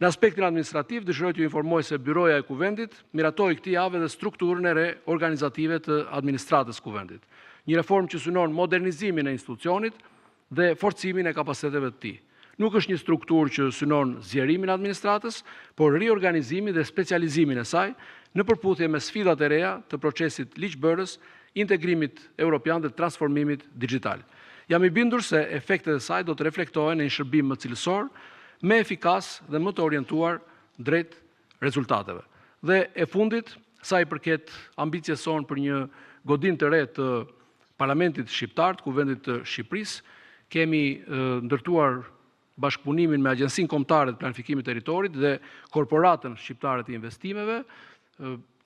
Në aspektin administrativ, dëshiroj t'ju informoj se Byroja e Kuvendit miratoi këtij jave dhe strukturën e re organizative të administratës Kuvendit. Një reformë që synon modernizimin e institucionit dhe forcimin e kapaciteteve të tij. Nuk është një strukturë që synon zgjerimin e administratës, por riorganizimin dhe specializimin e saj në përputhje me sfidat e reja të procesit ligjbërës, integrimit evropian dhe transformimit digjital. Jam i bindur se efektet e saj do të reflektohen në një shërbim më cilësor, më efikas dhe më të orientuar drejt rezultateve. Dhe e fundit, sa i përket ambicjes sonë për një godinë të re të Parlamentit Shqiptar, të Kuvendit të Shqipërisë, kemi ndërtuar bashkëpunimin me Agjencinë Kombëtare të Planifikimit Territorit dhe Korporatën Shqiptare të Investimeve.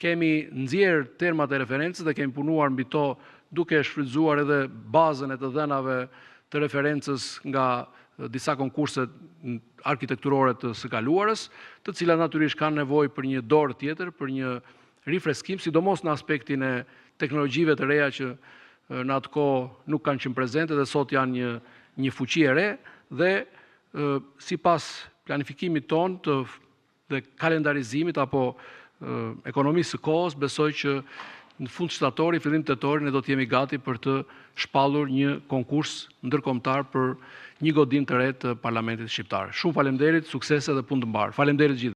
Kemi nxjerrë termat e referencës dhe kemi punuar mbi to duke shfrytzuar edhe bazën e të dhënave të referencës nga disa konkurse arkitekturore të së kaluarës, të cilat natyrisht kanë nevojë për një dorë tjetër, për një rifreskim, sidomos në aspektin e teknologjive të reja që në atë kohë nuk kanë qenë prezente dhe sot janë një fuqi e re dhe sipas planifikimit ton dhe kalendarizimit apo ekonomisë së kohës, besoj që në fund shtatori, fillim tetorit, ne do të jemi gati për të shpallur një konkurs ndërkombëtar për një godinë të re të Parlamentit Shqiptar. Shumë faleminderit, suksese dhe punë të mbarë. Faleminderit gjithë.